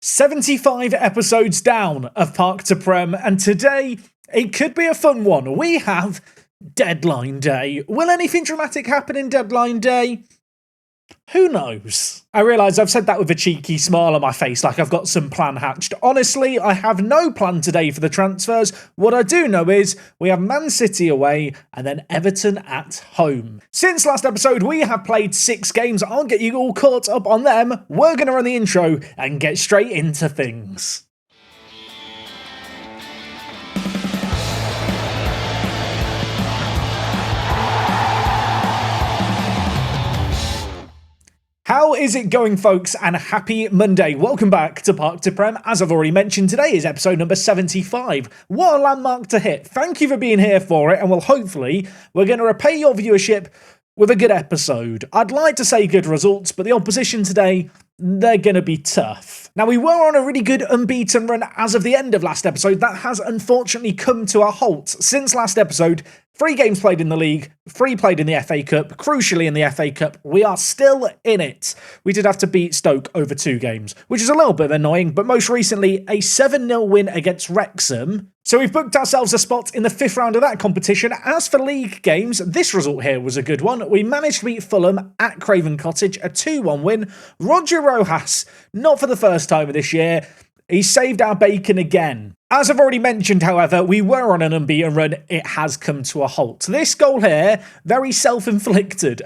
75 episodes down of Park to Prem, and today it could be a fun one. We have Deadline Day. Will anything dramatic happen in Deadline Day? Who knows? I realise I've said that with a cheeky smile on my face, like I've got some plan hatched. Honestly, I have no plan today for the transfers. What I do know is we have Man City away and then Everton at home. Since last episode, we have played 6 games. I'll get you all caught up on them. We're going to run the intro and get straight into things. How is it going, folks, and happy Monday. Welcome back to Park to Prem. As I've already mentioned, today is episode number 75. What a landmark to hit. Thank you for being here for it, and well, hopefully, we're going to repay your viewership with a good episode. I'd like to say good results, but the opposition today, they're going to be tough. Now, we were on a really good unbeaten run as of the end of last episode. That has unfortunately come to a halt. Since last episode, 3 games played in the league, 3 played in the FA Cup. Crucially, in the FA Cup, we are still in it. We did have to beat Stoke over 2 games, which is a little bit annoying, but most recently, a 7-0 win against Wrexham. So we've booked ourselves a spot in the 5th round of that competition. As for league games, this result here was a good one. We managed to beat Fulham at Craven Cottage, a 2-1 win. Roger Rojas, not for the first time of this year, he saved our bacon again. As I've already mentioned, however, we were on an unbeaten run. It has come to a halt. This goal here, very self-inflicted.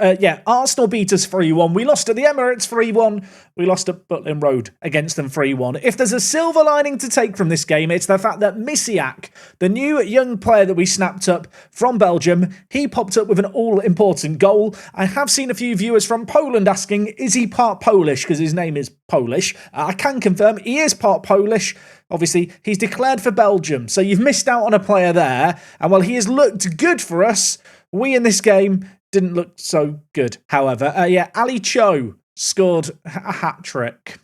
Arsenal beat us 3-1. We lost at the Emirates 3-1. We lost at Butland Road against them 3-1. If there's a silver lining to take from this game, it's the fact that Misiak, the new young player that we snapped up from Belgium, he popped up with an all-important goal. I have seen a few viewers from Poland asking, is he part Polish? Because his name is Polish. I can confirm he is part Polish. Obviously, he's declared for Belgium, so you've missed out on a player there. And while he has looked good for us, we in this game didn't look so good. However, Ali Cho scored a hat-trick.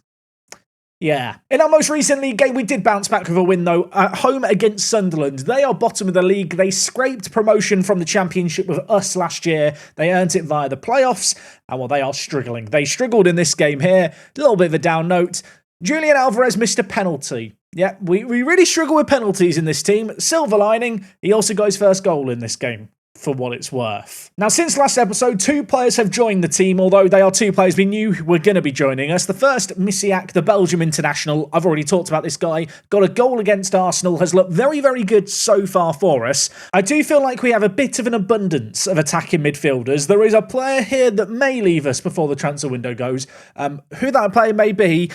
Yeah. In our most recent league game, we did bounce back with a win, though, at home against Sunderland. They are bottom of the league. They scraped promotion from the Championship with us last year. They earned it via the playoffs, and well, they are struggling. They struggled in this game here. A little bit of a down note. Julian Alvarez missed a penalty. Yeah, we really struggle with penalties in this team. Silver lining, he also got his first goal in this game, for what it's worth. Now, since last episode, 2 players have joined the team, although they are 2 players we knew were going to be joining us. The first, Misiak, the Belgium international. I've already talked about this guy. Got a goal against Arsenal, has looked very, very good so far for us. I do feel like we have a bit of an abundance of attacking midfielders. There is a player here that may leave us before the transfer window goes. Who that player may be,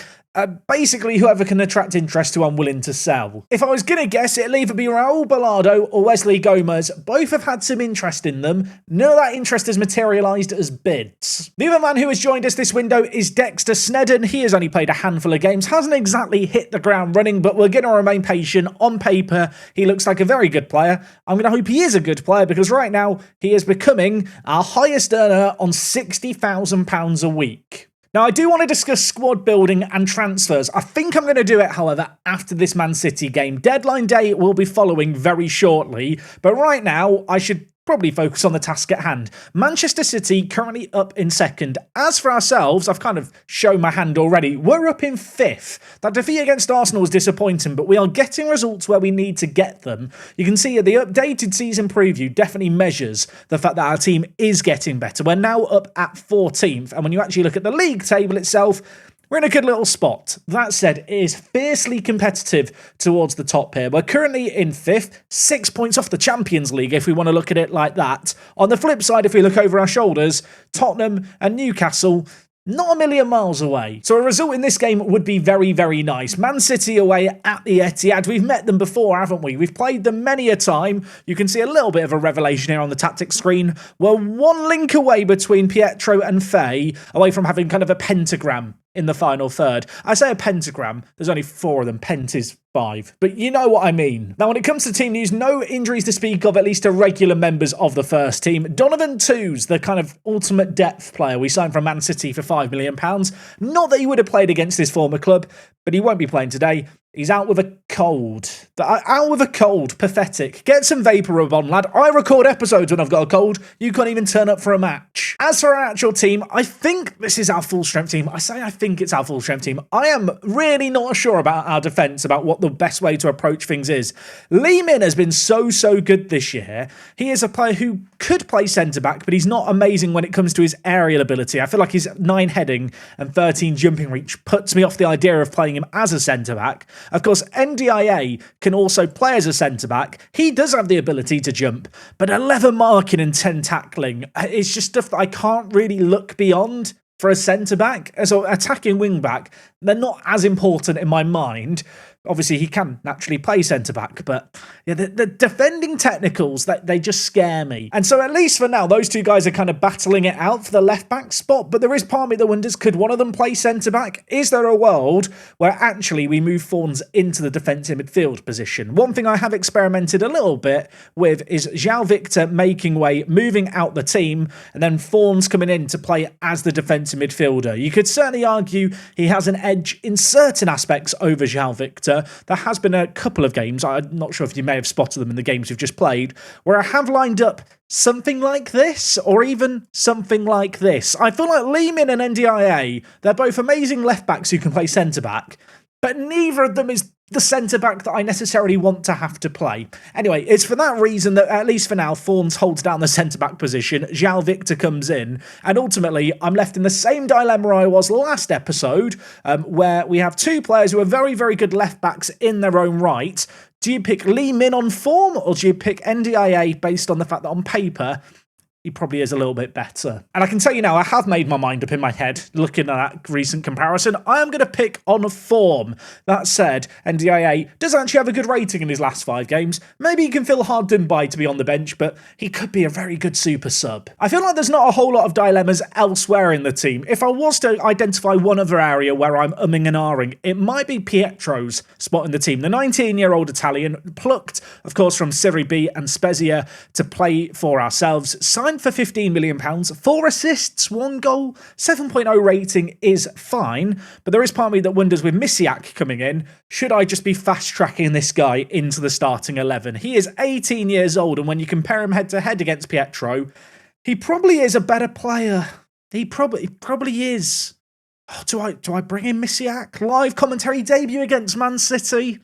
basically whoever can attract interest who I'm willing to sell. If I was going to guess, it'll either be Raul Balado or Wesley Gomez. Both have had some interest in them. None of that interest has materialised as bids. The other man who has joined us this window is Dexter Snedden. He has only played a handful of games, hasn't exactly hit the ground running, but we're going to remain patient. On paper, he looks like a very good player. I'm going to hope he is a good player because right now he is becoming our highest earner on £60,000 a week. Now, I do want to discuss squad building and transfers. I think I'm going to do it, however, after this Man City game. Deadline day will be following very shortly, but right now, I should probably focus on the task at hand. Manchester City currently up in 2nd. As for ourselves, I've kind of shown my hand already. We're up in 5th. That defeat against Arsenal was disappointing, but we are getting results where we need to get them. You can see the updated season preview definitely measures the fact that our team is getting better. We're now up at 14th, and when you actually look at the league table itself, we're in a good little spot. That said, it is fiercely competitive towards the top here. We're currently in 5th, 6 points off the Champions League if we want to look at it like that. On the flip side, if we look over our shoulders, Tottenham and Newcastle, not a million miles away. So a result in this game would be very, very nice. Man City away at the Etihad. We've met them before, haven't we? We've played them many a time. You can see a little bit of a revelation here on the tactics screen. We're 1 link away between Pietro and Faye, away from having kind of a pentagram in the final third. I say a pentagram, there's only 4 of them. Pent is 5. But you know what I mean. Now, when it comes to team news, no injuries to speak of, at least to regular members of the first team. Donovan Toos, the kind of ultimate depth player we signed from Man City for £5 million. Not that he would have played against his former club, but he won't be playing today. He's out with a cold. Out with a cold. Pathetic. Get some vapor rub on, lad. I record episodes when I've got a cold. You can't even turn up for a match. As for our actual team, I think this is our full strength team. I think it's our full strength team. I am really not sure about our defence, about what the best way to approach things is. Lee Min has been so good this year. He is a player who could play centre-back, but he's not amazing when it comes to his aerial ability. I feel like his 9 heading and 13 jumping reach puts me off the idea of playing him as a centre-back. Of course, NDIA can also play as a centre-back. He does have the ability to jump, but 11 marking and 10 tackling is just stuff that I can't really look beyond for a centre-back. So attacking wing-back, they're not as important in my mind. Obviously, he can naturally play centre-back, but yeah, the defending technicals, they just scare me. And so at least for now, those two guys are kind of battling it out for the left-back spot, but there is part of me that wonders, could one of them play centre-back? Is there a world where actually we move Fawns into the defensive midfield position? One thing I have experimented a little bit with is João Victor making way, moving out the team, and then Fawns coming in to play as the defensive midfielder. You could certainly argue he has an edge in certain aspects over João Victor. There has been a couple of games, I'm not sure if you may have spotted them in the games we've just played, where I have lined up something like this, or even something like this. I feel like Lee Min and NDIA, they're both amazing left-backs who can play centre-back, but neither of them is the centre-back that I necessarily want to have to play. Anyway, it's for that reason that, at least for now, Fawns holds down the centre-back position, João Victor comes in, and ultimately, I'm left in the same dilemma I was last episode, where we have two players who are very good left-backs in their own right. Do you pick Lee Min on form, or do you pick NDIA based on the fact that on paper, he probably is a little bit better? And I can tell you now, I have made my mind up in my head, looking at that recent comparison. I am going to pick on form. That said, NDIA does actually have a good rating in his last 5 games. Maybe he can feel hard done by to be on the bench, but he could be a very good super sub. I feel like there's not a whole lot of dilemmas elsewhere in the team. If I was to identify one other area where I'm umming and ahhing, it might be Pietro's spot in the team. The 19-year-old Italian, plucked, of course, from Serie B and Spezia to play for ourselves, signed for £15 million, 4 assists, 1 goal, 7.0 rating is fine, but there is part of me that wonders, with Misiak coming in, should I just be fast-tracking this guy into the starting 11? He is 18 years old, and when you compare him head-to-head against Pietro, he probably is a better player. He probably is. Oh, do I bring in Misiak? Live commentary debut against Man City?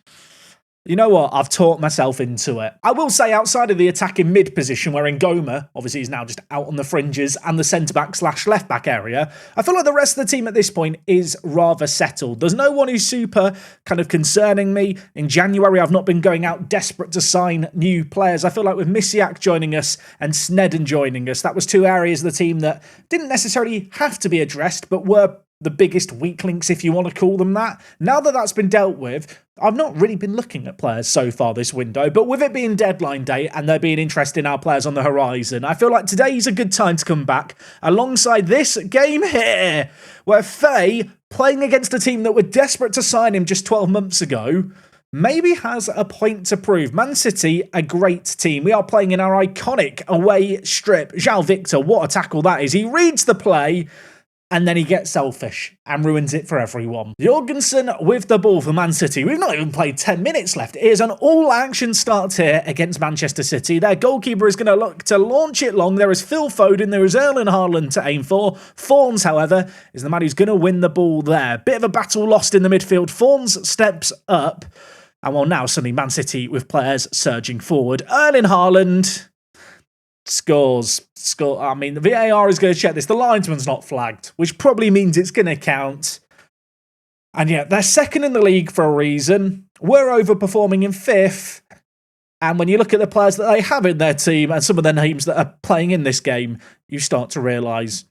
You know what? I've talked myself into it. I will say, outside of the attacking mid position, where Ngoma, obviously, is now just out on the fringes, and the centre-back/left-back area, I feel like the rest of the team at this point is rather settled. There's no one who's super kind of concerning me. In January, I've not been going out desperate to sign new players. I feel like with Misiak joining us and Sneddon joining us, that was 2 areas of the team that didn't necessarily have to be addressed, but were the biggest weak links, if you want to call them that. Now that that's been dealt with, I've not really been looking at players so far this window, but with it being deadline day and there being interest in our players on the horizon, I feel like today's a good time to come back alongside this game here, where Faye, playing against a team that were desperate to sign him just 12 months ago, maybe has a point to prove. Man City, a great team. We are playing in our iconic away strip. João Victor, what a tackle that is. He reads the play, and then he gets selfish and ruins it for everyone. Jorgensen with the ball for Man City. We've not even played 10 minutes left. It is an all-action start here against Manchester City. Their goalkeeper is going to look to launch it long. There is Phil Foden. There is Erling Haaland to aim for. Fawns, however, is the man who's going to win the ball there. Bit of a battle lost in the midfield. Fawns steps up. And well, now suddenly Man City with players surging forward. Erling Haaland scores. I mean, the VAR is going to check this. The linesman's not flagged, which probably means it's going to count. And yeah, they're second in the league for a reason. We're overperforming in 5th. And when you look at the players that they have in their team and some of their names that are playing in this game, you start to realise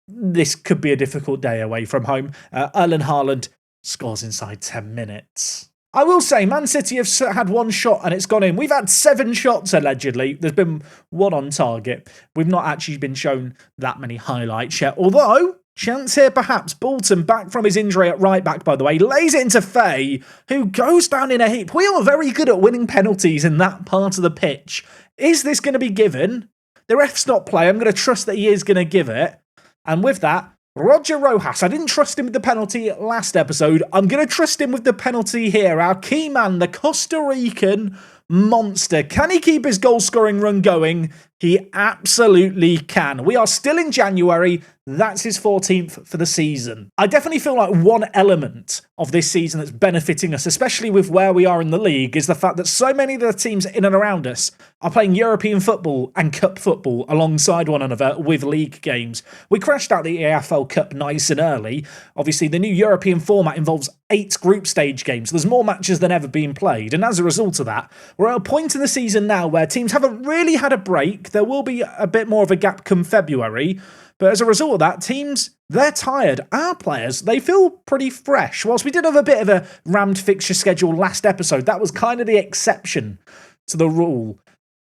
this could be a difficult day away from home. Erling Haaland scores inside 10 minutes. I will say, Man City have had 1 shot and it's gone in. We've had 7 shots, allegedly. There's been 1 on target. We've not actually been shown that many highlights yet. Although, chance here perhaps. Bolton, back from his injury at right back, by the way, lays it into Faye, who goes down in a heap. We are very good at winning penalties in that part of the pitch. Is this going to be given? The ref's not play. I'm going to trust that he is going to give it. And with that, Roger Rojas, I didn't trust him with the penalty last episode. I'm going to trust him with the penalty here. Our key man, the Costa Rican monster. Can he keep his goal-scoring run going? He absolutely can. We are still in January. That's his 14th for the season. I definitely feel like one element of this season that's benefiting us, especially with where we are in the league, is the fact that so many of the teams in and around us are playing European football and cup football alongside one another with league games. We crashed out the EFL Cup nice and early. Obviously, the new European format involves 8 group stage games. There's more matches than ever being played. And as a result of that, we're at a point in the season now where teams haven't really had a break. There will be a bit more of a gap come February. But as a result of that, teams, they're tired. Our players, they feel pretty fresh. Whilst we did have a bit of a rammed fixture schedule last episode, that was kind of the exception to the rule.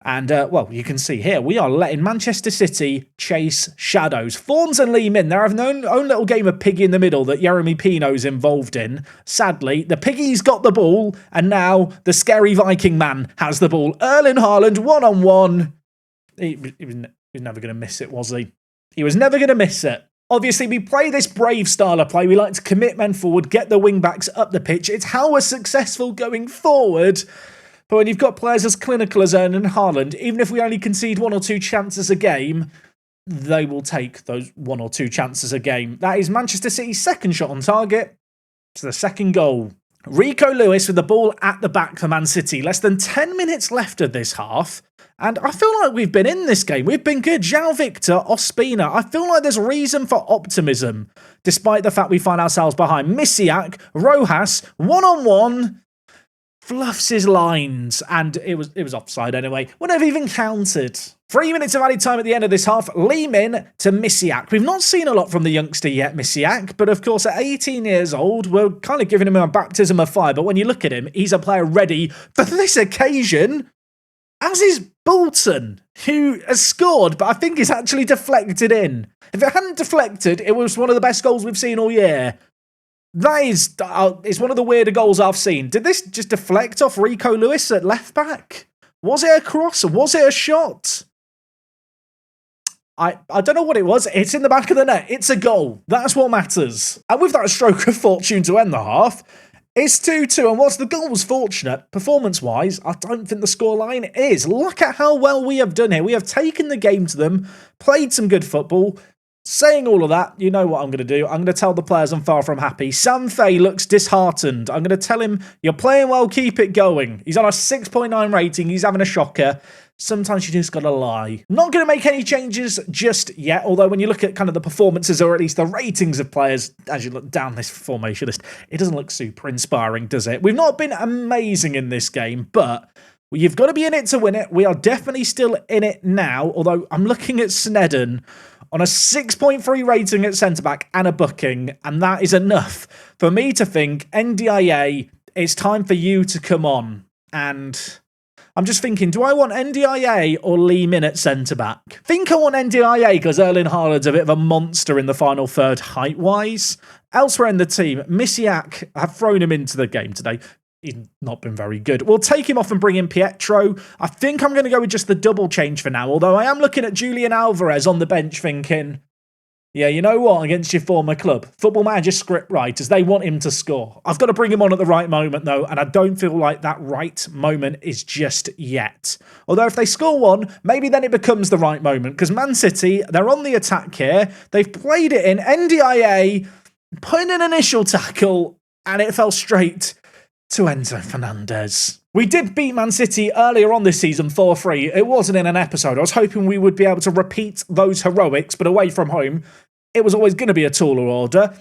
And, well, you can see here, we are letting Manchester City chase shadows. Fawns and Lee Min, they're having their own little game of piggy in the middle that Jeremy Pino's involved in. Sadly, the piggy's got the ball, and now the scary Viking man has the ball. Erling Haaland, one-on-one. He was never going to miss it, was he? He was never going to miss it. Obviously, we play this brave style of play. We like to commit men forward, get the wing-backs up the pitch. It's how we're successful going forward. But when you've got players as clinical as Erling Haaland, even if we only concede 1 or 2 chances a game, they will take those 1 or 2 chances a game. That is Manchester City's second shot on target. It's the second goal. Rico Lewis with the ball at the back for Man City. Less than 10 minutes left of this half. And I feel like we've been in this game. We've been good. João Victor, Ospina. I feel like there's reason for optimism, despite the fact we find ourselves behind. Misiak, Rojas, one-on-one, fluffs his lines. And it was offside anyway. Would have even counted. 3 minutes of added time at the end of this half. Lee Min to Misiak. We've not seen a lot from the youngster yet, Misiak. But of course, at 18 years old, we're kind of giving him a baptism of fire. But when you look at him, he's a player ready for this occasion. As is Bolton, who has scored, but I think it's actually deflected in. If it hadn't deflected, it was one of the best goals we've seen all year. That is, it's one of the weirder goals I've seen. Did this just deflect off Rico Lewis at left back? Was it a cross? Was it a shot? I don't know what it was. It's in the back of the net. It's a goal. That's what matters. And with that stroke of fortune to end the half, it's 2-2, and whilst the goal was fortunate, performance-wise, I don't think the scoreline is. Look at how well we have done here. We have taken the game to them, played some good football. Saying all of that, you know what I'm going to do. I'm going to tell the players I'm far from happy. Sam Fay looks disheartened. I'm going to tell him, you're playing well, keep it going. He's on a 6.9 rating. He's having a shocker. Sometimes you just got to lie. Not going to make any changes just yet, although when you look at kind of the performances or at least the ratings of players, as you look down this formation list, it doesn't look super inspiring, does it? We've not been amazing in this game, but you've got to be in it to win it. We are definitely still in it now, although I'm looking at Sneddon on a 6.3 rating at centre-back and a booking, and that is enough for me to think, NDIA, it's time for you to come on. And I'm just thinking, do I want NDIA or Lee Min at centre-back? I think I want NDIA because Erling Haaland's a bit of a monster in the final third height-wise. Elsewhere in the team, Misiak, have thrown him into the game today. He's not been very good. We'll take him off and bring in Pietro. I think I'm going to go with just the double change for now, although I am looking at Julian Alvarez on the bench thinking, yeah, you know what, against your former club, Football Manager script writers, they want him to score. I've got to bring him on at the right moment, though, and I don't feel like that right moment is just yet. Although if they score one, maybe then it becomes the right moment, because Man City, they're on the attack here. They've played it in. NDIA put in an initial tackle, and it fell straight to Enzo Fernandez. We did beat Man City earlier on this season 4-3. It wasn't in an episode. I was hoping we would be able to repeat those heroics, but away from home, it was always going to be a taller order.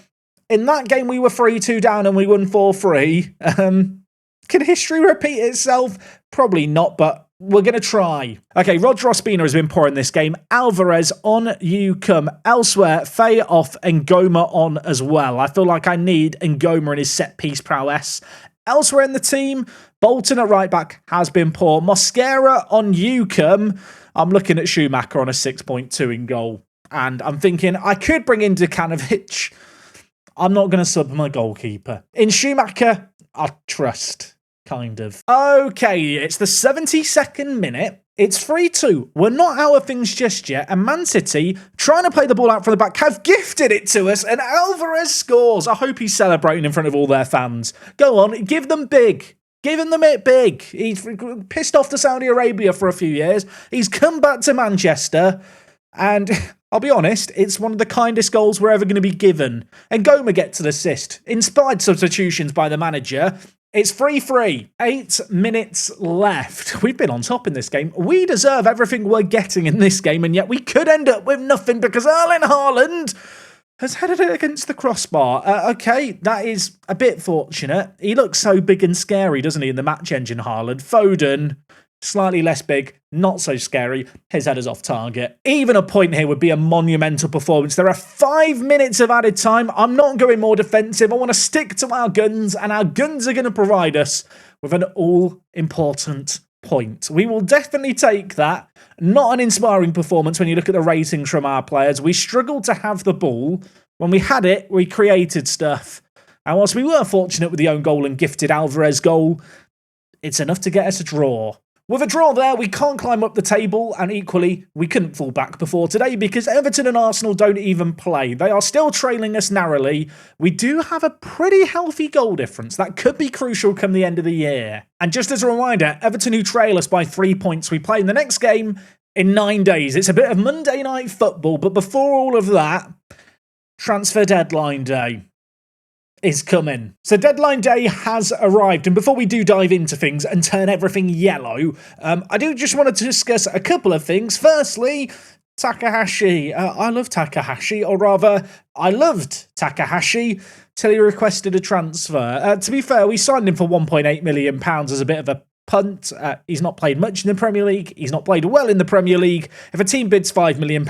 In that game, we were 3-2 down and we won 4-3. Can history repeat itself? Probably not, but we're going to try. Okay, Roger Ospina has been poor in this game. Alvarez, on you come. Elsewhere, Faye off and Ngoma on as well. I feel like I need Ngoma and his set-piece prowess. Elsewhere in the team, Bolton at right back has been poor. Mosquera on Newcombe. I'm looking at Schumacher on a 6.2 in goal. And I'm thinking I could bring in Djukanovic. I'm not going to sub my goalkeeper. In Schumacher, I trust, kind of. Okay, it's the 72nd minute. It's 3-2. We're not out of things just yet, and Man City, trying to play the ball out from the back, have gifted it to us, and Alvarez scores. I hope he's celebrating in front of all their fans. Go on, give them big. Giving them it big. He's pissed off to Saudi Arabia for a few years. He's come back to Manchester, and I'll be honest, it's one of the kindest goals we're ever going to be given. And Goma gets an assist. Inspired substitutions by the manager. It's 3-3. 8 minutes left. We've been on top in this game. We deserve everything we're getting in this game, and yet we could end up with nothing because Erling Haaland has headed it against the crossbar. Okay, that is a bit fortunate. He looks so big and scary, doesn't he, in the match engine, Haaland. Foden, slightly less big, not so scary. His header's off target. Even a point here would be a monumental performance. There are 5 minutes of added time. I'm not going more defensive. I want to stick to our guns, and our guns are going to provide us with an all-important point. We will definitely take that. Not an inspiring performance when you look at the ratings from our players. We struggled to have the ball. When we had it, we created stuff. And whilst we were fortunate with the own goal and gifted Alvarez goal, it's enough to get us a draw. With a draw there, we can't climb up the table, and equally, we couldn't fall back before today because Everton and Arsenal don't even play. They are still trailing us narrowly. We do have a pretty healthy goal difference. That could be crucial come the end of the year. And just as a reminder, Everton who trail us by 3 points, we play in the next game in 9 days. It's a bit of Monday night football, but before all of that, transfer deadline day is coming. So deadline day has arrived, and before we do dive into things and turn everything yellow, I do just want to discuss a couple of things. Firstly, Takahashi. I love Takahashi, or rather, I loved Takahashi till he requested a transfer. To be fair, we signed him for £1.8 million as a bit of a punt. He's not played much in the Premier League. He's not played well in the Premier League. If a team bids £5 million,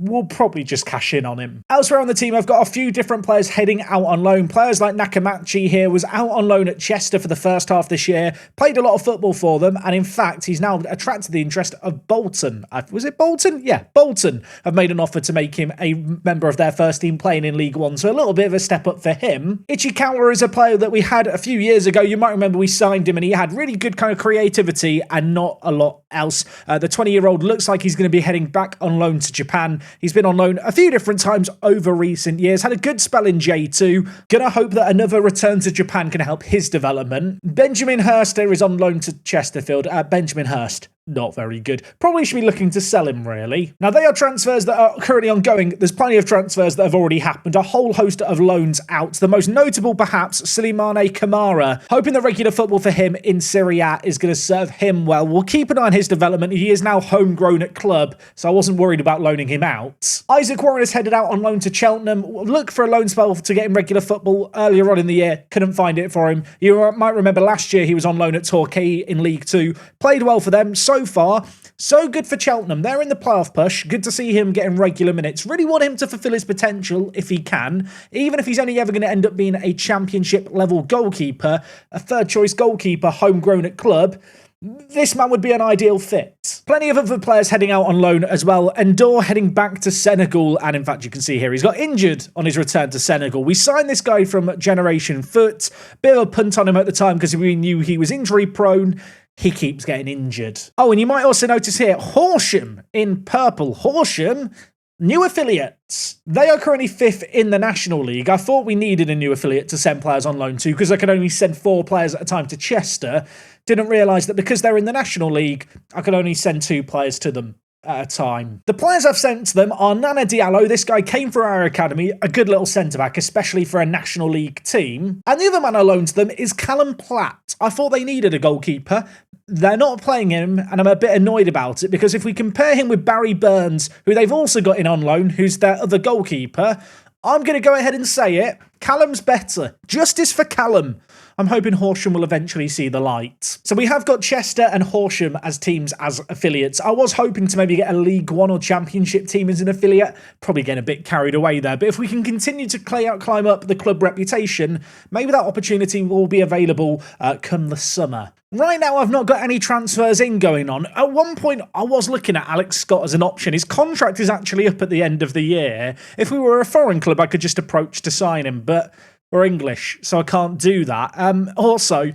we'll probably just cash in on him. Elsewhere on the team, I've got a few different players heading out on loan. Players like Nakamachi here was out on loan at Chester for the first half this year, played a lot of football for them, and in fact, he's now attracted the interest of Bolton. Was it Bolton? Yeah, Bolton have made an offer to make him a member of their first team playing in League One, so a little bit of a step up for him. Ichikawa is a player that we had a few years ago. You might remember we signed him, and he had really good kind of creativity and not a lot else. The 20-year-old looks like he's going to be heading back on loan to Japan. He's been on loan a few different times over recent years, had a good spell in J2. Gonna hope that another return to Japan can help his development. Benjamin Hurst is on loan to Chesterfield. Benjamin Hurst, not very good. Probably should be looking to sell him, really. Now, they are transfers that are currently ongoing. There's plenty of transfers that have already happened. A whole host of loans out. The most notable, perhaps, Slimane Kamara. Hoping the regular football for him in Serie A is going to serve him well. We'll keep an eye on his development. He is now homegrown at club, so I wasn't worried about loaning him out. Isaac Warren is headed out on loan to Cheltenham. Look for a loan spell to get him regular football earlier on in the year. Couldn't find it for him. You might remember last year he was on loan at Torquay in League 2. Played well for them. So far, so good for Cheltenham. They're in the playoff push. Good to see him getting regular minutes. Really want him to fulfill his potential if he can, even if he's only ever going to end up being a championship level goalkeeper, a third choice goalkeeper homegrown at club. This man would be an ideal fit. Plenty of other players heading out on loan as well. Endor heading back to Senegal, and in fact you can see here he's got injured on his return to Senegal. We signed this guy from Generation Foot. Bit of a punt on him at the time because we knew he was injury prone. He keeps getting injured. Oh, and you might also notice here, Horsham in purple. Horsham, new affiliates. They are currently 5th in the National League. I thought we needed a new affiliate to send players on loan to because I could only send 4 players at a time to Chester. Didn't realise that because they're in the National League, I could only send 2 players to them at a time. The players I've sent to them are Nana Diallo. This guy came for our academy, a good little centre-back, especially for a National League team. And the other man I loaned to them is Callum Platt. I thought they needed a goalkeeper. They're not playing him, and I'm a bit annoyed about it, because if we compare him with Barry Burns, who they've also got in on loan, who's their other goalkeeper, I'm going to go ahead and say it. Callum's better. Justice for Callum. I'm hoping Horsham will eventually see the light. So we have got Chester and Horsham as teams as affiliates. I was hoping to maybe get a League One or Championship team as an affiliate. Probably getting a bit carried away there. But if we can continue to climb up the club reputation, maybe that opportunity will be available come the summer. Right now, I've not got any transfers going on. At one point, I was looking at Alex Scott as an option. His contract is actually up at the end of the year. If we were a foreign club, I could just approach to sign him, but we're English, so I can't do that. Also,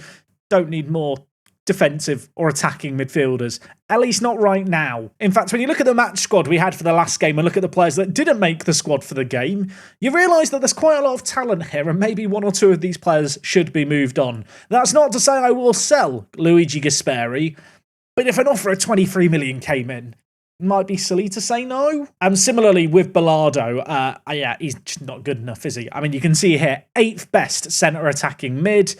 don't need more defensive or attacking midfielders. At least not right now. In fact, when you look at the match squad we had for the last game and look at the players that didn't make the squad for the game, you realise that there's quite a lot of talent here and maybe one or two of these players should be moved on. That's not to say I will sell Luigi Gasperi, but if an offer of 23 million came in, it might be silly to say no. And similarly with Bilardo, yeah, he's just not good enough, is he? I mean, you can see here, 8th best centre attacking mid.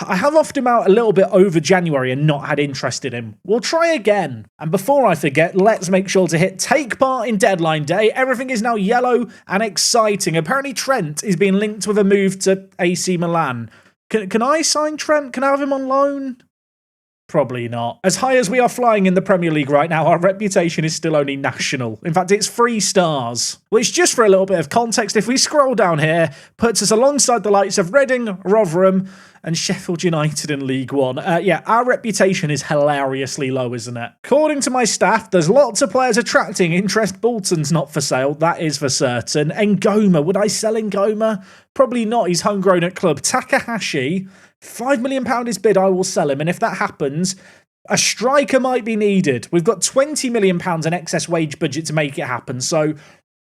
I have offed him out a little bit over January and not had interest in him. We'll try again. And before I forget, let's make sure to hit take part in deadline day. Everything is now yellow and exciting. Apparently Trent is being linked with a move to AC Milan. Can I sign Trent? Can I have him on loan? Probably not. As high as we are flying in the Premier League right now, our reputation is still only national. In fact, it's 3 stars. Which, just for a little bit of context, if we scroll down here, puts us alongside the likes of Reading, Rotherham, and Sheffield United in League One. Yeah, our reputation is hilariously low, isn't it? According to my staff, there's lots of players attracting interest. Bolton's not for sale, that is for certain. Ngoma, would I sell Ngoma? Probably not, he's homegrown at club. Takahashi, £5 million is bid, I will sell him. And if that happens, a striker might be needed. We've got £20 million in excess wage budget to make it happen. So,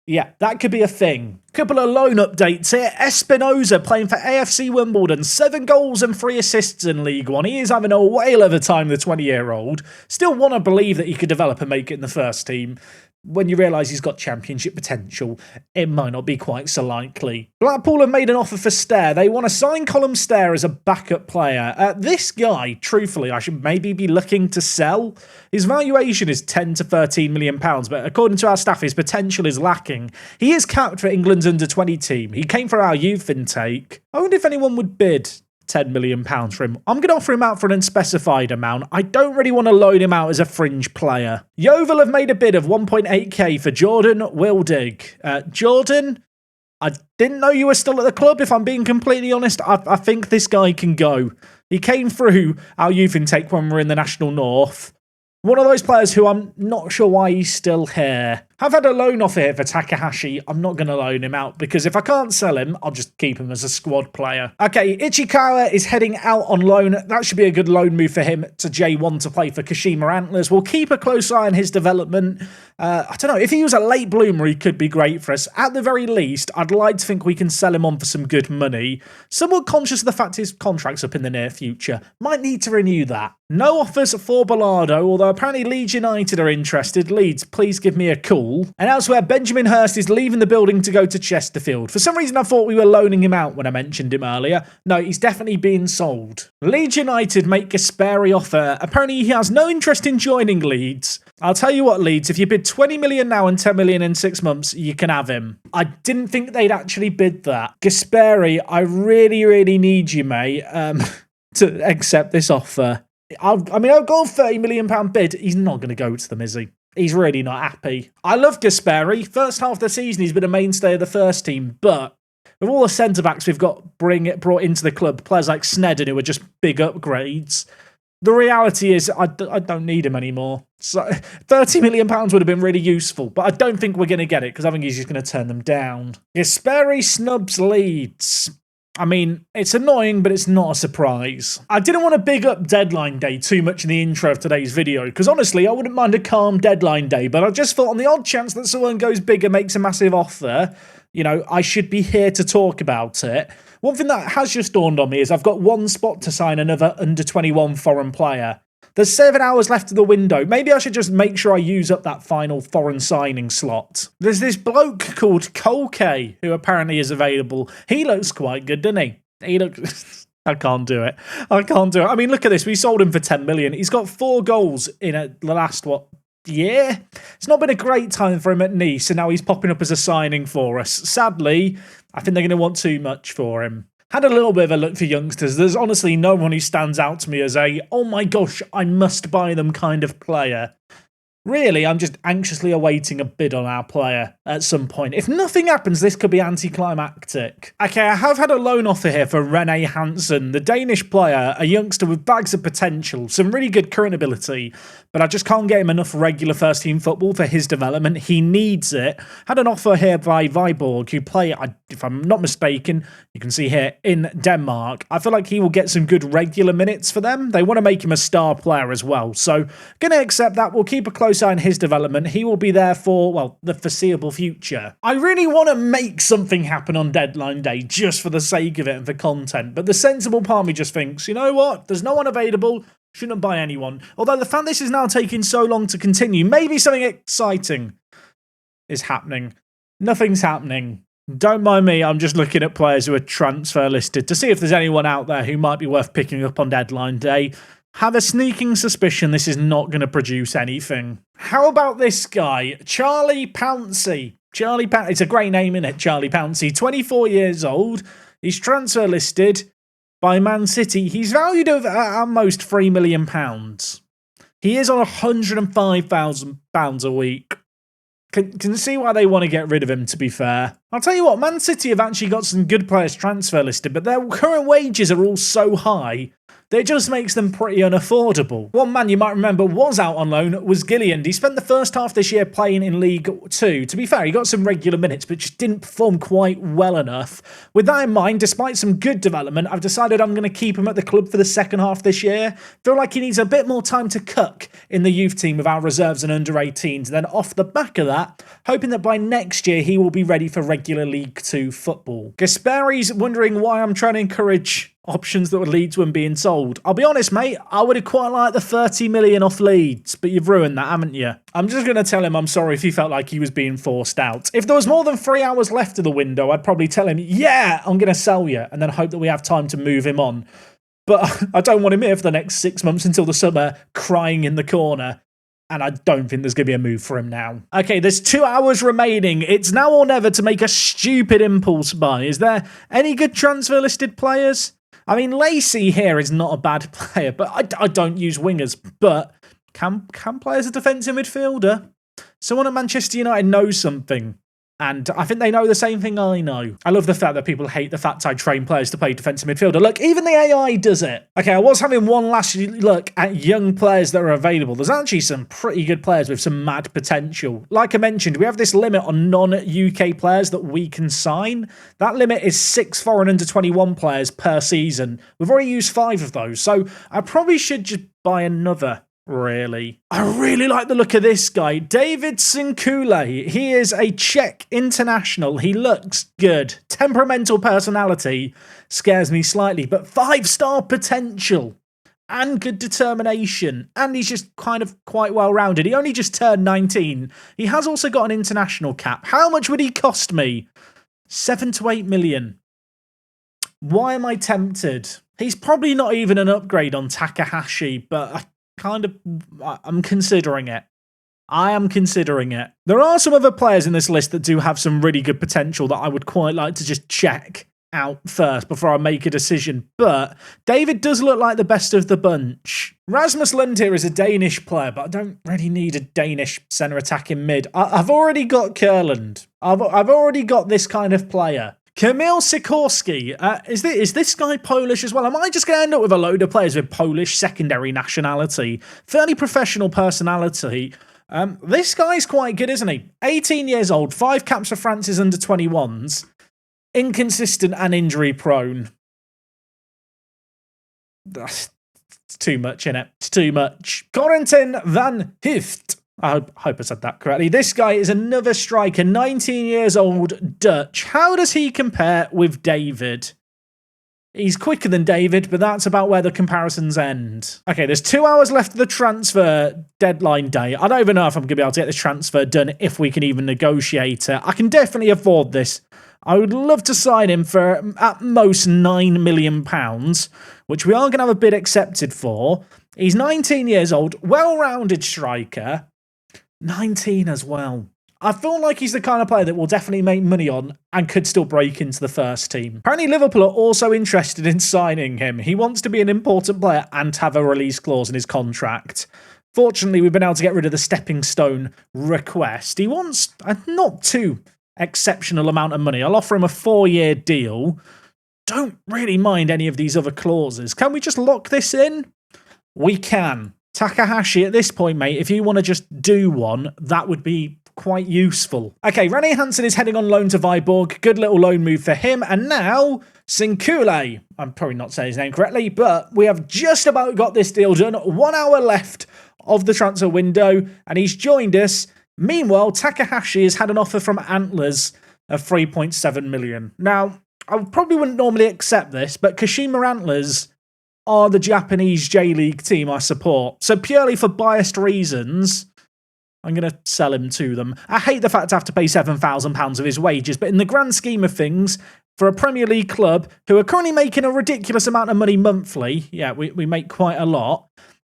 yeah, that could be a thing. Couple of loan updates here. Espinoza playing for AFC Wimbledon. 7 goals and 3 assists in League One. He is having a whale of a time, the 20-year-old. Still want to believe that he could develop and make it in the first team. When you realise he's got championship potential, it might not be quite so likely. Blackpool have made an offer for Stair. They want to sign Colm Stair as a backup player. This guy, truthfully, I should maybe be looking to sell. His valuation is 10 to 13 million pounds, but according to our staff, his potential is lacking. He is capped for England's under-20 team. He came for our youth intake. I wonder if anyone would bid £10 million for him. I'm going to offer him out for an unspecified amount. I don't really want to loan him out as a fringe player. Yeovil have made a bid of 1.8k for Jordan Wildig. Jordan, I didn't know you were still at the club, if I'm being completely honest. I think this guy can go. He came through our youth intake when we were in the National North. One of those players who I'm not sure why he's still here. I've had a loan offer here for Takahashi. I'm not going to loan him out because if I can't sell him, I'll just keep him as a squad player. Okay, Ichikawa is heading out on loan. That should be a good loan move for him to J1 to play for Kashima Antlers. We'll keep a close eye on his development. I don't know, if he was a late bloomer, he could be great for us. At the very least, I'd like to think we can sell him on for some good money. Somewhat conscious of the fact his contract's up in the near future. Might need to renew that. No offers for Bilardo, although apparently Leeds United are interested. Leeds, please give me a call. And elsewhere, Benjamin Hurst is leaving the building to go to Chesterfield. For some reason, I thought we were loaning him out when I mentioned him earlier. No, he's definitely being sold. Leeds United make Gasperi offer. Apparently, he has no interest in joining Leeds. I'll tell you what, Leeds, if you bid 20 million now and 10 million in 6 months, you can have him. I didn't think they'd actually bid that. Gasperi, I really, really need you, mate, to accept this offer. I'll go £30 million bid. He's not going to go to them, is he? He's really not happy. I love Gasperi. First half of the season, he's been a mainstay of the first team, but with all the centre-backs we've got brought into the club, players like Sneddon, who are just big upgrades, the reality is I don't need him anymore. So £30 million would have been really useful, but I don't think we're going to get it because I think he's just going to turn them down. Gasperi snubs Leeds. I mean, it's annoying, but it's not a surprise. I didn't want to big up deadline day too much in the intro of today's video, because honestly, I wouldn't mind a calm deadline day, but I just thought on the odd chance that someone goes big and makes a massive offer, you know, I should be here to talk about it. One thing that has just dawned on me is I've got one spot to sign another under-21 foreign player. There's 7 hours left of the window. Maybe I should just make sure I use up that final foreign signing slot. There's this bloke called Kolke who apparently is available. He looks quite good, doesn't he? He looks... I can't do it. I mean, look at this. We sold him for 10 million. He's got 4 goals in the last, year? It's not been a great time for him at Nice, and now he's popping up as a signing for us. Sadly, I think they're going to want too much for him. Had a little bit of a look for youngsters. There's honestly no one who stands out to me as a, oh my gosh, I must buy them kind of player. Really, I'm just anxiously awaiting a bid on our player at some point. If nothing happens, this could be anticlimactic. Okay, I have had a loan offer here for Rene Hansen, the Danish player, a youngster with bags of potential, some really good current ability, but I just can't get him enough regular first-team football for his development. He needs it. Had an offer here by Viborg, who play, if I'm not mistaken, you can see here, in Denmark. I feel like he will get some good regular minutes for them. They want to make him a star player as well, so going to accept that. We'll keep a close eye on his development. He will be there for, well, the foreseeable future. I really want to make something happen on deadline day just for the sake of it and for content, but the sensible part of me just thinks, you know what, there's no one available, shouldn't buy anyone. Although the fact this is now taking so long to continue, maybe something exciting is happening. Nothing's happening. Don't mind me, I'm just looking at players who are transfer listed to see if there's anyone out there who might be worth picking up on deadline day. Have a sneaking suspicion this is not going to produce anything. How about this guy, Charlie Pouncey? Charlie Pouncey, it's a great name, isn't it? Charlie Pouncey, 24 years old. He's transfer listed by Man City. He's valued at most £3 million. He is on £105,000 a week. Can see why they want to get rid of him, to be fair. I'll tell you what, Man City have actually got some good players transfer listed, but their current wages are all so high that it just makes them pretty unaffordable. One man you might remember was out on loan was Gillian. He spent the first half this year playing in League 2. To be fair, he got some regular minutes, but just didn't perform quite well enough. With that in mind, despite some good development, I've decided I'm going to keep him at the club for the second half this year. Feel like he needs a bit more time to cook in the youth team with our reserves and under-18s. Then off the back of that, hoping that by next year he will be ready for regular League 2 football. Gasperi's wondering why I'm trying to encourage options that would lead to him being sold. I'll be honest, mate, I would have quite liked the 30 million off Leeds, but you've ruined that, haven't you? I'm just going to tell him I'm sorry if he felt like he was being forced out. If there was more than 3 hours left of the window, I'd probably tell him, yeah, I'm going to sell you, and then hope that we have time to move him on. But I don't want him here for the next 6 months until the summer, crying in the corner. And I don't think there's going to be a move for him now. Okay, there's 2 hours remaining. It's now or never to make a stupid impulse buy. Is there any good transfer listed players? I mean, Lacey here is not a bad player, but I don't use wingers. But can play as a defensive midfielder? Someone at Manchester United knows something. And I think they know the same thing I know. I love the fact that people hate the fact I train players to play defensive midfielder. Look, even the AI does it. Okay, I was having one last look at young players that are available. There's actually some pretty good players with some mad potential. Like I mentioned, we have this limit on non-UK players that we can sign. That limit is 6 foreign under-21 players per season. We've already used 5 of those, so I probably should just buy another. Really. I really like the look of this guy, David Sinkule. He is a Czech international. He looks good. Temperamental personality scares me slightly, but 5-star potential and good determination. And he's just kind of quite well-rounded. He only just turned 19. He has also got an international cap. How much would he cost me? 7 to 8 million. Why am I tempted? He's probably not even an upgrade on Takahashi, but I'm considering it. I am considering it. There are some other players in this list that do have some really good potential that I would quite like to just check out first before I make a decision, but David does look like the best of the bunch. Rasmus Lund here is a Danish player, but I don't really need a Danish centre attacking mid. I've already got Kurland. I've already got this kind of player. Kamil Sikorski, is this guy Polish as well? Am I just going to end up with a load of players with Polish secondary nationality? Fairly professional personality. This guy's quite good, isn't he? 18 years old, 5 caps for France's under-21s. Inconsistent and injury-prone. It's too much, innit? It's too much. Corentin van Hift. I hope I said that correctly. This guy is another striker, 19 years old, Dutch. How does he compare with David? He's quicker than David, but that's about where the comparisons end. Okay, there's 2 hours left of the transfer deadline day. I don't even know if I'm going to be able to get this transfer done, if we can even negotiate it. I can definitely afford this. I would love to sign him for at most £9 million, which we are going to have a bid accepted for. He's 19 years old, well-rounded striker. 19 as well. I feel like he's the kind of player that will definitely make money on and could still break into the first team. Apparently Liverpool are also interested in signing him. He wants to be an important player and have a release clause in his contract. Fortunately, we've been able to get rid of the stepping stone request. He wants a not too exceptional amount of money. I'll offer him a 4-year deal. Don't really mind any of these other clauses. Can we just lock this in? We can. Takahashi, at this point, mate, if you want to just do one, that would be quite useful. Okay, Rene Hansen is heading on loan to Viborg. Good little loan move for him. And now, Sinkule. I'm probably not saying his name correctly, but we have just about got this deal done. 1 hour left of the transfer window, and he's joined us. Meanwhile, Takahashi has had an offer from Antlers of 3.7 million. Now, I probably wouldn't normally accept this, but Kashima Antlers are the Japanese J-League team I support. So purely for biased reasons, I'm going to sell him to them. I hate the fact I have to pay £7,000 of his wages, but in the grand scheme of things, for a Premier League club who are currently making a ridiculous amount of money monthly, yeah, we make quite a lot,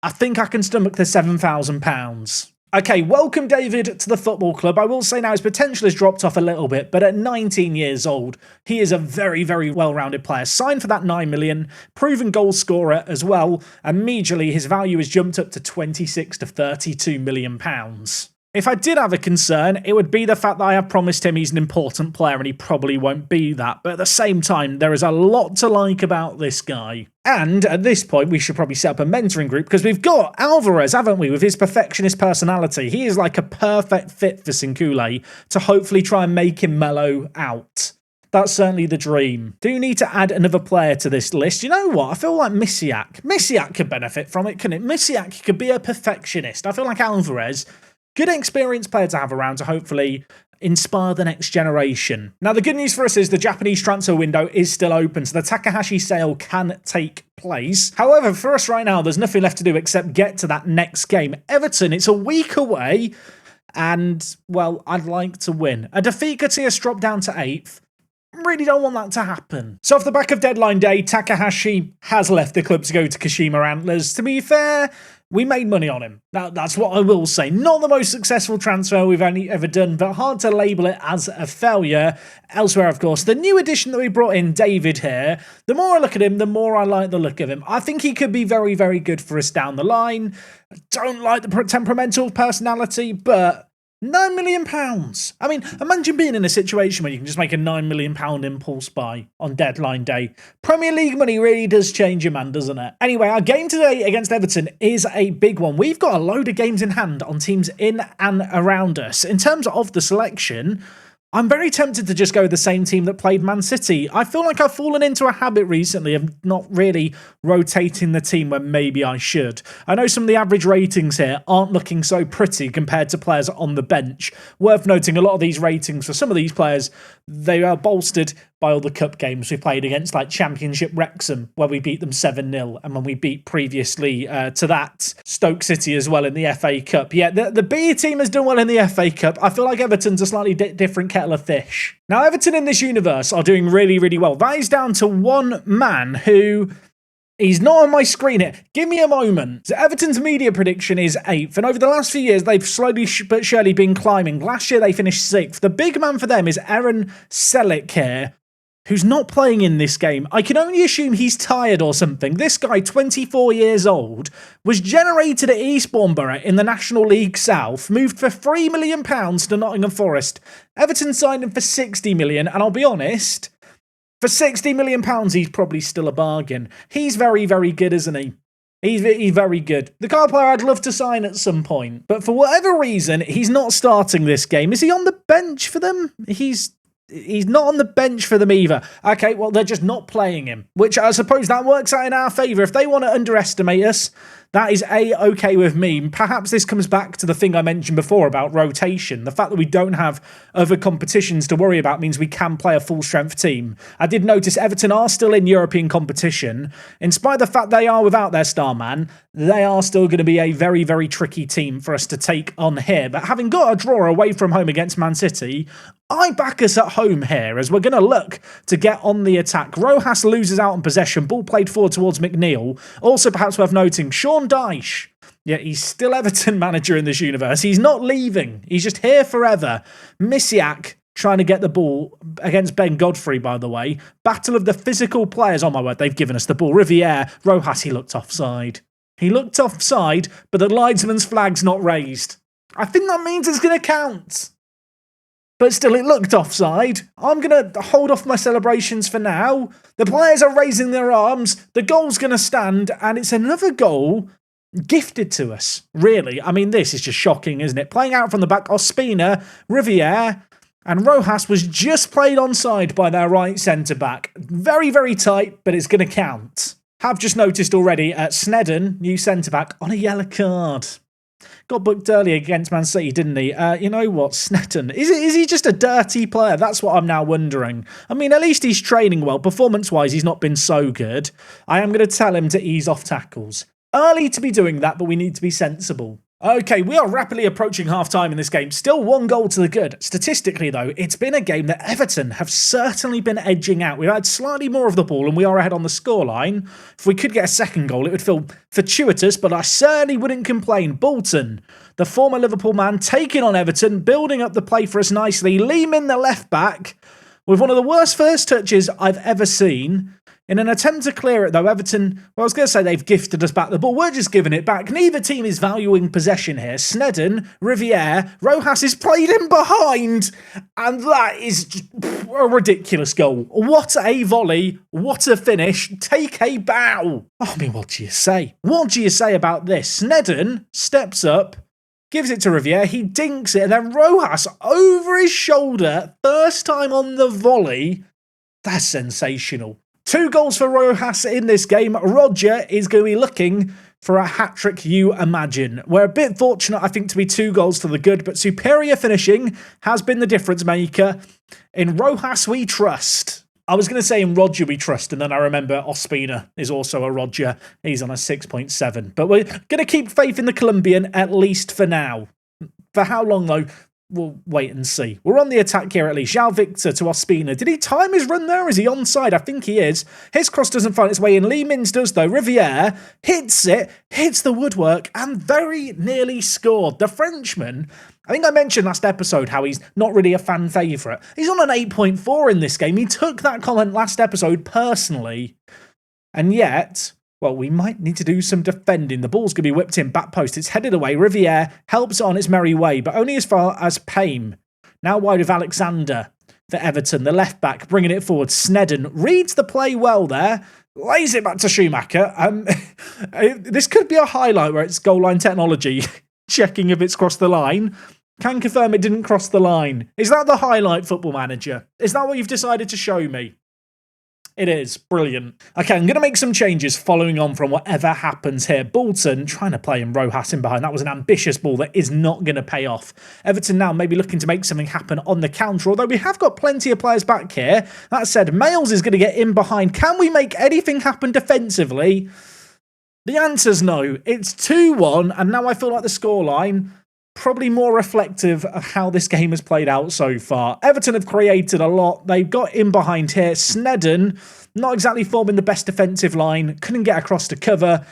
I think I can stomach the £7,000. Okay, welcome David to the football club. I will say now his potential has dropped off a little bit, but at 19 years old, he is a very, very well-rounded player. Signed for that 9 million, proven goal scorer as well. Immediately, his value has jumped up to 26 to 32 million pounds. If I did have a concern, it would be the fact that I have promised him he's an important player and he probably won't be that. But at the same time, there is a lot to like about this guy. And at this point, we should probably set up a mentoring group because we've got Alvarez, haven't we, with his perfectionist personality. He is like a perfect fit for Sinkule to hopefully try and make him mellow out. That's certainly the dream. Do you need to add another player to this list? You know what? I feel like Misiak could benefit from it, couldn't it? Misiak could be a perfectionist. I feel like Alvarez, good experienced player to have around to hopefully inspire the next generation. Now, the good news for us is the Japanese transfer window is still open, so the Takahashi sale can take place. However, for us right now, there's nothing left to do except get to that next game. Everton, it's a week away, and, well, I'd like to win. A defeat could see us drop down to 8th. Really don't want that to happen. So off the back of deadline day, Takahashi has left the club to go to Kashima Antlers. To be fair, we made money on him. That's what I will say. Not the most successful transfer we've ever done, but hard to label it as a failure. Elsewhere, of course, the new addition that we brought in, David here, the more I look at him, the more I like the look of him. I think he could be very, very good for us down the line. I don't like the temperamental personality, but £9 million. I mean, imagine being in a situation where you can just make a £9 million impulse buy on deadline day. Premier League money really does change you, man, doesn't it? Anyway, our game today against Everton is a big one. We've got a load of games in hand on teams in and around us. In terms of the selection, I'm very tempted to just go with the same team that played Man City. I feel like I've fallen into a habit recently of not really rotating the team when maybe I should. I know some of the average ratings here aren't looking so pretty compared to players on the bench. Worth noting, a lot of these ratings for some of these players, they are bolstered by all the cup games we played against, like Championship Wrexham, where we beat them 7-0, and when we beat previously to that Stoke City as well in the FA Cup. Yeah, the B team has done well in the FA Cup. I feel like Everton's a slightly different kettle of fish. Now, Everton in this universe are doing really, really well. That is down to one man who... he's not on my screen here. Give me a moment. So Everton's media prediction is 8th, and over the last few years, they've slowly but surely been climbing. Last year, they finished 6th. The big man for them is Aaron Selick here, who's not playing in this game. I can only assume he's tired or something. This guy, 24 years old, was generated at Eastbourne Borough in the National League South, moved for £3 million to Nottingham Forest. Everton signed him for £60 million, and I'll be honest, for £60 million, he's probably still a bargain. He's very, very good, isn't he? He's very good. The kind of player I'd love to sign at some point. But for whatever reason, he's not starting this game. Is he on the bench for them? He's not on the bench for them either. Okay, well, they're just not playing him, which I suppose that works out in our favour. If they want to underestimate us, that is A-okay with me. Perhaps this comes back to the thing I mentioned before about rotation. The fact that we don't have other competitions to worry about means we can play a full-strength team. I did notice Everton are still in European competition. In spite of the fact they are without their star man, they are still going to be a very, very tricky team for us to take on here. But having got a draw away from home against Man City, I back us at home here as we're going to look to get on the attack. Rojas loses out on possession. Ball played forward towards McNeil. Also, perhaps worth noting, Sean Dyche. Yeah, he's still Everton manager in this universe. He's not leaving. He's just here forever. Misiak trying to get the ball against Ben Godfrey, by the way. Battle of the physical players. Oh, my word, they've given us the ball. Riviere. Rojas, he looked offside. He looked offside, but the linesman's flag's not raised. I think that means it's going to count. But still, it looked offside. I'm going to hold off my celebrations for now. The players are raising their arms. The goal's going to stand, and it's another goal gifted to us, really. I mean, this is just shocking, isn't it? Playing out from the back, Ospina, Riviere, and Rojas was just played onside by their right centre-back. Very, very tight, but it's going to count. Have just noticed already at Sneddon, new centre-back, on a yellow card. Got booked early against Man City, didn't he? You know what, Sneddon, is he just a dirty player? That's what I'm now wondering. I mean, at least he's training well. Performance-wise, he's not been so good. I am going to tell him to ease off tackles. Early to be doing that, but we need to be sensible. Okay, we are rapidly approaching half-time in this game. Still 1 goal to the good. Statistically, though, it's been a game that Everton have certainly been edging out. We've had slightly more of the ball, and we are ahead on the scoreline. If we could get a second goal, it would feel fortuitous, but I certainly wouldn't complain. Bolton, the former Liverpool man, taking on Everton, building up the play for us nicely. Lehman, the left-back, with one of the worst first touches I've ever seen. In an attempt to clear it, though, Everton, well, I was going to say they've gifted us back the ball. We're just giving it back. Neither team is valuing possession here. Sneddon, Riviere, Rojas is played in behind. And that is a ridiculous goal. What a volley. What a finish. Take a bow. I mean, what do you say? What do you say about this? Sneddon steps up, gives it to Riviere. He dinks it. And then Rojas over his shoulder. First time on the volley. That's sensational. 2 goals for Rojas in this game. Roger is going to be looking for a hat-trick, you imagine. We're a bit fortunate, I think, to be 2 goals to the good, but superior finishing has been the difference maker. In Rojas, we trust. I was going to say in Roger we trust, and then I remember Ospina is also a Roger. He's on a 6.7. But we're going to keep faith in the Colombian, at least for now. For how long, though? We'll wait and see. We're on the attack here at least. João Victor to Ospina. Did he time his run there? Is he onside? I think he is. His cross doesn't find its way in. Lehman's does though. Riviere hits it, hits the woodwork, and very nearly scored. The Frenchman, I think I mentioned last episode how he's not really a fan favourite. He's on an 8.4 in this game. He took that comment last episode personally. And yet, well, we might need to do some defending. The ball's going to be whipped in, back post. It's headed away. Riviere helps on its merry way, but only as far as Payne. Now wide of Alexander for Everton. The left back bringing it forward. Sneddon reads the play well there. Lays it back to Schumacher. This could be a highlight where it's goal line technology. Checking if it's crossed the line. Can confirm it didn't cross the line. Is that the highlight, Football Manager? Is that what you've decided to show me? It is. Brilliant. Okay, I'm going to make some changes following on from whatever happens here. Bolton trying to play in Rojas in behind. That was an ambitious ball that is not going to pay off. Everton now maybe looking to make something happen on the counter, although we have got plenty of players back here. That said, Males is going to get in behind. Can we make anything happen defensively? The answer's no. It's 2-1, and now I feel like the scoreline probably more reflective of how this game has played out so far. Everton have created a lot. They've got in behind here. Sneddon, not exactly forming the best defensive line. Couldn't get across to cover.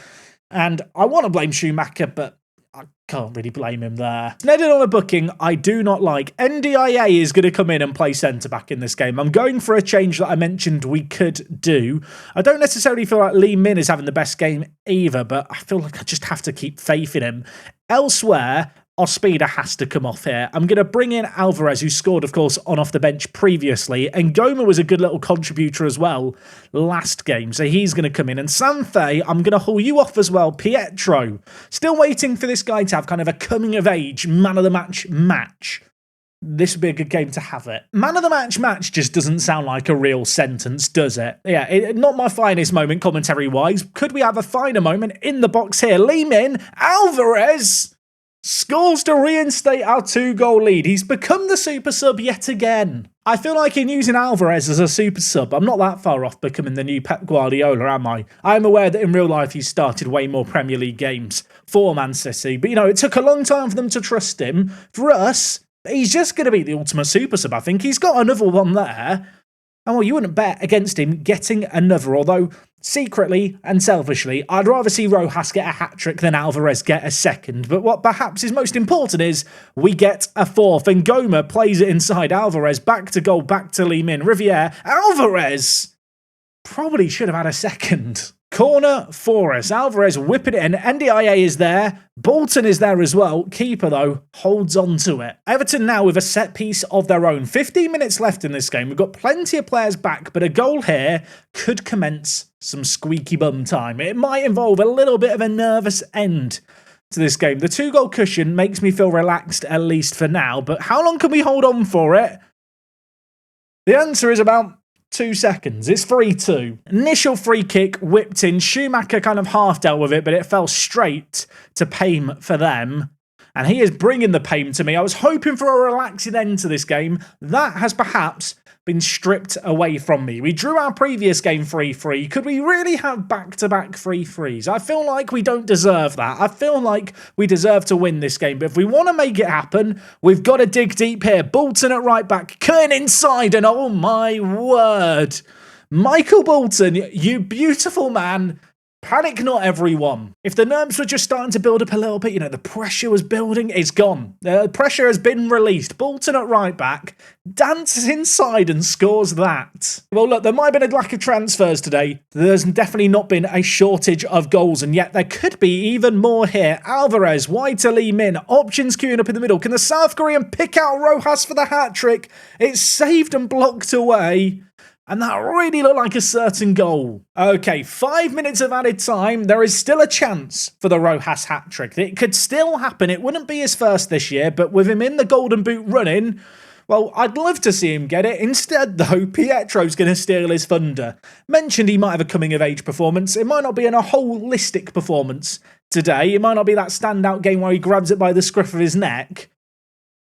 And I want to blame Schumacher, but I can't really blame him there. Sneddon on a booking I do not like. NDIA is going to come in and play centre-back in this game. I'm going for a change that I mentioned we could do. I don't necessarily feel like Lee Min is having the best game either, but I feel like I just have to keep faith in him. Elsewhere, Ospina has to come off here. I'm going to bring in Alvarez, who scored, of course, on off the bench previously. And Goma was a good little contributor as well last game. So he's going to come in. And Sanfe, I'm going to haul you off as well. Pietro. Still waiting for this guy to have kind of a coming-of-age man-of-the-match match. This would be a good game to have it. Man-of-the-match just doesn't sound like a real sentence, does it? Yeah, not my finest moment commentary-wise. Could we have a finer moment in the box here? Lehman, Alvarez scores to reinstate our 2-goal lead. He's become the super sub yet again. I feel like in using Alvarez as a super sub, I'm not that far off becoming the new Pep Guardiola, am I? I'm aware that in real life he's started way more Premier League games for Man City. But, you know, it took a long time for them to trust him. For us, he's just going to be the ultimate super sub, I think. He's got another one there. And well, you wouldn't bet against him getting another, although secretly and selfishly, I'd rather see Rojas get a hat-trick than Alvarez get a second. But what perhaps is most important is we get a fourth, and Goma plays it inside. Alvarez back to goal, back to Lee Min. Riviere, Alvarez probably should have had a second. Corner for us. Alvarez whipping it in. NDIA is there. Bolton is there as well. Keeper, though, holds on to it. Everton now with a set piece of their own. 15 minutes left in this game. We've got plenty of players back, but a goal here could commence some squeaky bum time. It might involve a little bit of a nervous end to this game. The 2-goal cushion makes me feel relaxed, at least for now, but how long can we hold on for it? The answer is about 2 seconds. It's 3-2. Initial free kick whipped in. Schumacher kind of half dealt with it, but it fell straight to Payne for them. And he is bringing the pain to me. I was hoping for a relaxing end to this game. That has perhaps been stripped away from me. We drew our previous game 3-3. Could we really have back-to-back 3-3s? I feel like we don't deserve that. I feel like we deserve to win this game. But if we want to make it happen, we've got to dig deep here. Bolton at right back, Kern inside, and oh my word. Michael Bolton, you beautiful man. Panic not, everyone. If the nerves were just starting to build up a little bit, the pressure was building, it's gone. The pressure has been released. Bolton at right back, dances inside and scores that. Well, look, there might have been a lack of transfers today. There's definitely not been a shortage of goals, and yet there could be even more here. Alvarez, wide to Lee Min, options queuing up in the middle. Can the South Korean pick out Rojas for the hat-trick? It's saved and blocked away. And that really looked like a certain goal. Okay, 5 minutes of added time. There is still a chance for the Rojas hat-trick. It could still happen. It wouldn't be his first this year, but with him in the Golden Boot running, well, I'd love to see him get it. Instead, though, Pietro's going to steal his thunder. Mentioned he might have a coming-of-age performance. It might not be a holistic performance today. It might not be that standout game where he grabs it by the scruff of his neck.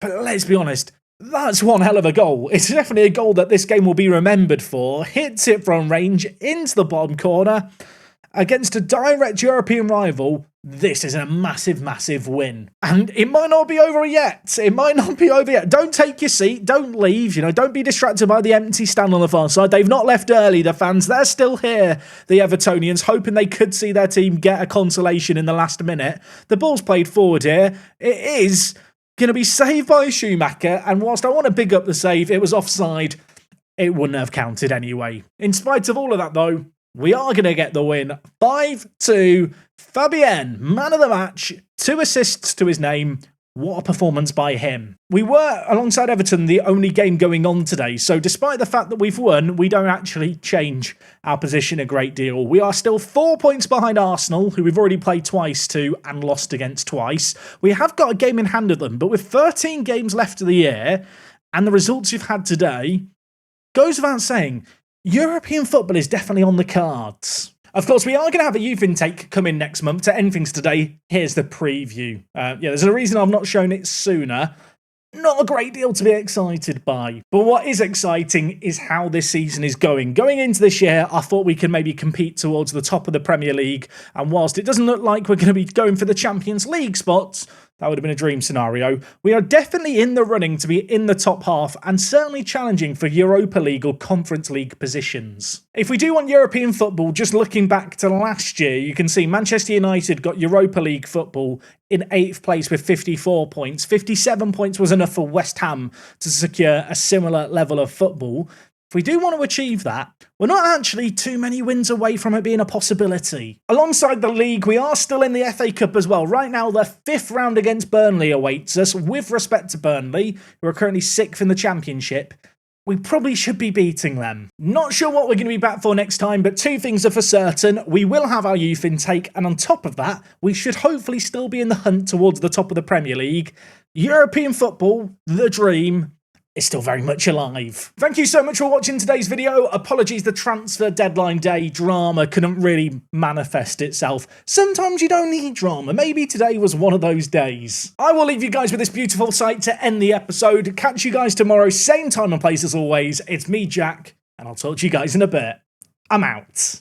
But let's be honest. That's one hell of a goal. It's definitely a goal that this game will be remembered for. Hits it from range into the bottom corner. Against a direct European rival, this is a massive, massive win. And it might not be over yet. It might not be over yet. Don't take your seat. Don't leave. Don't be distracted by the empty stand on the far side. They've not left early, the fans. They're still here, the Evertonians, hoping they could see their team get a consolation in the last minute. The ball's played forward here. It is going to be saved by Schumacher, and whilst I want to big up the save, it was offside. It wouldn't have counted anyway. In spite of all of that, though, we are going to get the win. 5-2. Fabien, man of the match, 2 assists to his name. What a performance by him. We were, alongside Everton, the only game going on today, so despite the fact that we've won, we don't actually change our position a great deal. We are still 4 points behind Arsenal, who we've already played twice to and lost against twice. We have got a game in hand of them, but with 13 games left of the year, and the results we've had today, goes without saying, European football is definitely on the cards. Of course, we are going to have a youth intake come in next month to end things today. Here's the preview. There's a reason I've not shown it sooner. Not a great deal to be excited by. But what is exciting is how this season is going. Going into this year, I thought we could maybe compete towards the top of the Premier League. And whilst it doesn't look like we're going to be going for the Champions League spots, that would have been a dream scenario. We are definitely in the running to be in the top half and certainly challenging for Europa League or Conference League positions. If we do want European football, just looking back to last year, you can see Manchester United got Europa League football in 8th place with 54 points. 57 points was enough for West Ham to secure a similar level of football. If we do want to achieve that, we're not actually too many wins away from it being a possibility. Alongside the league, we are still in the FA Cup as well. Right now, the 5th round against Burnley awaits us. With respect to Burnley, who are currently 6th in the Championship, we probably should be beating them. Not sure what we're going to be back for next time, but 2 things are for certain. We will have our youth intake, and on top of that, we should hopefully still be in the hunt towards the top of the Premier League. European football, the dream, is still very much alive. Thank you so much for watching today's video. Apologies, the transfer deadline day drama couldn't really manifest itself. Sometimes you don't need drama. Maybe today was one of those days. I will leave you guys with this beautiful sight to end the episode. Catch you guys tomorrow, same time and place as always. It's me, Jack, and I'll talk to you guys in a bit. I'm out.